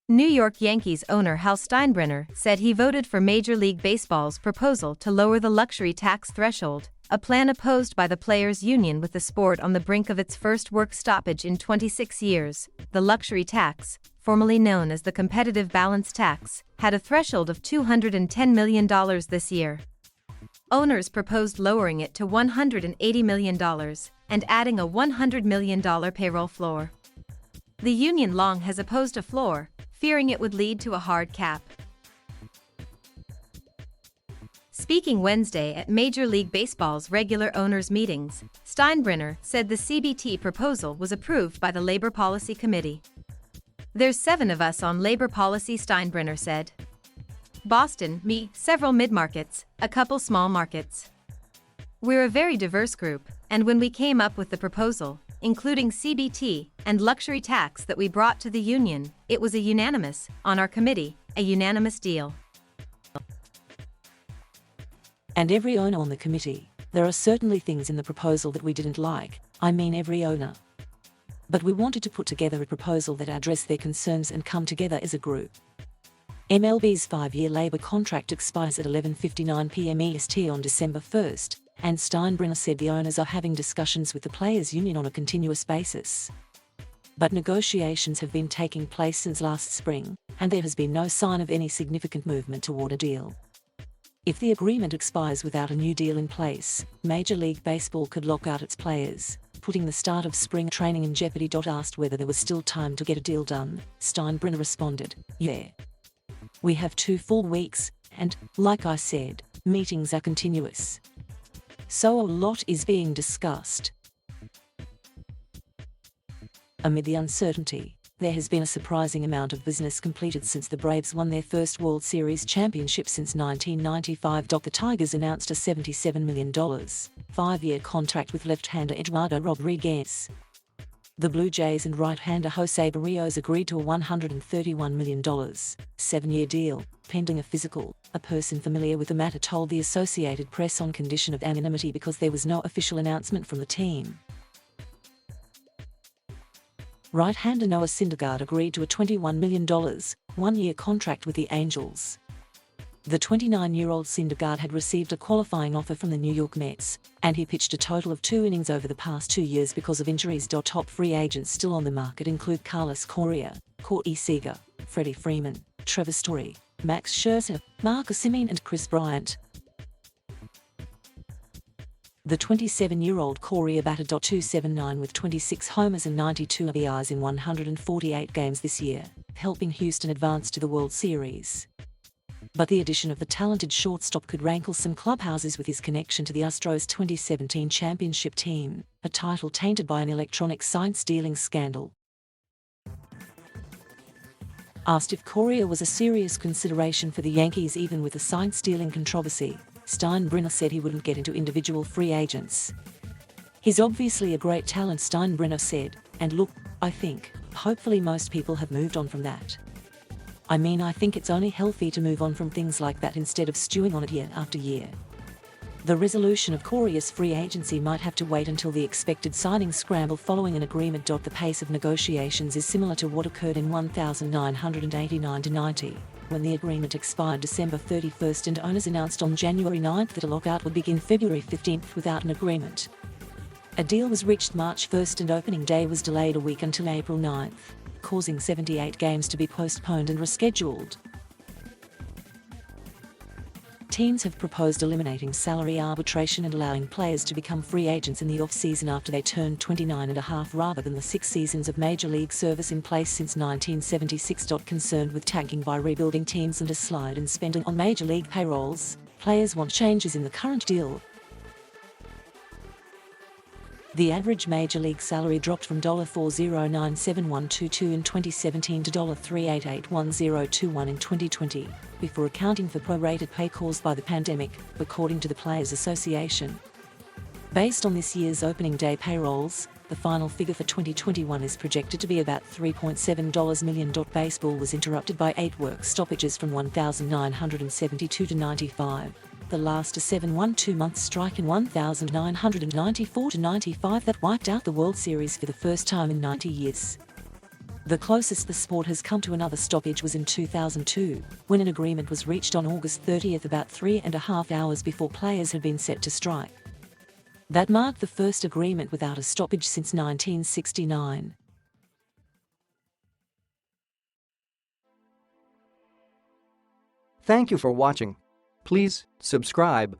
New York Yankees owner Hal Steinbrenner said he voted for Major League Baseball's proposal to lower the luxury tax threshold, a plan opposed by the players' union with the sport on the brink of its first work stoppage in 26 years. The luxury tax, formerly known as the competitive balance tax, had a threshold of $210 million this year. Owners proposed lowering it to $180 million and adding a $100 million payroll floor. The union long has opposed a floor, fearing it would lead to a hard cap. Speaking Wednesday at Major League Baseball's regular owners' meetings, Steinbrenner said the CBT proposal was approved by the Labor Policy Committee. "There's 7 of us on labor policy," Steinbrenner said. "Boston, me, several mid-markets, a couple small markets. We're a very diverse group, and when we came up with the proposal, including CBT and luxury tax that we brought to the union, it was on our committee, a unanimous deal." And every owner on the committee, there are certainly things in the proposal that we didn't like, every owner. But we wanted to put together a proposal that addressed their concerns and come together as a group. MLB's 5-year labor contract expires at 11:59 p.m. EST on December 1st, and Steinbrenner said the owners are having discussions with the players' union on a continuous basis. But negotiations have been taking place since last spring, and there has been no sign of any significant movement toward a deal. If the agreement expires without a new deal in place, Major League Baseball could lock out its players, putting the start of spring training in jeopardy. Asked whether there was still time to get a deal done, Steinbrenner responded, "Yeah. We have 2 full weeks, and, like I said, meetings are continuous. So a lot is being discussed." Amid the uncertainty, there has been a surprising amount of business completed since the Braves won their first World Series championship since 1995. The Tigers announced a $77 million, 5-year contract with left-hander Eduardo Rodriguez. The Blue Jays and right-hander Jose Barrios agreed to a $131 million, 7-year deal, pending a physical, a person familiar with the matter told the Associated Press on condition of anonymity because there was no official announcement from the team. Right-hander Noah Syndergaard agreed to a $21 million, 1-year contract with the Angels. The 29-year-old Syndergaard had received a qualifying offer from the New York Mets, and he pitched a total of 2 innings over the past 2 years because of injuries. Top free agents still on the market include Carlos Correa, Corey Seager, Freddie Freeman, Trevor Story, Max Scherzer, Marcus Semien and Chris Bryant. The 27-year-old Correa batted .279 with 26 homers and 92 RBIs in 148 games this year, helping Houston advance to the World Series. But the addition of the talented shortstop could rankle some clubhouses with his connection to the Astros' 2017 championship team, a title tainted by an electronic sign stealing scandal. Asked if Correa was a serious consideration for the Yankees even with the sign stealing controversy, Steinbrenner said he wouldn't get into individual free agents. "He's obviously a great talent," Steinbrenner said, "and look, I think, hopefully most people have moved on from that. I think it's only healthy to move on from things like that instead of stewing on it year after year. The resolution of Correa's free agency might have to wait until the expected signing scramble following an agreement. The pace of negotiations is similar to what occurred in 1989-90, when the agreement expired December 31st and owners announced on January 9th that a lockout would begin February 15th without an agreement. A deal was reached March 1st and opening day was delayed a week until April 9th, causing 78 games to be postponed and rescheduled. Teams have proposed eliminating salary arbitration and allowing players to become free agents in the off-season after they turn 29 and a half rather than the 6 seasons of Major League service in place since 1976. Concerned with tanking by rebuilding teams and a slide in spending on Major League payrolls, players want changes in the current deal. The average Major League salary dropped from $4097122 in 2017 to $3881021 in 2020, before accounting for prorated pay caused by the pandemic, according to the Players Association. Based on this year's opening day payrolls, the final figure for 2021 is projected to be about $3.7 million. Baseball was interrupted by 8 work stoppages from 1,972 to 95. The last a 7-1-2-month strike in 1,994 to 95 that wiped out the World Series for the first time in 90 years. The closest the sport has come to another stoppage was in 2002, when an agreement was reached on August 30th, about 3.5 hours before players had been set to strike. That marked the first agreement without a stoppage since 1969. Thank you for watching. Please subscribe,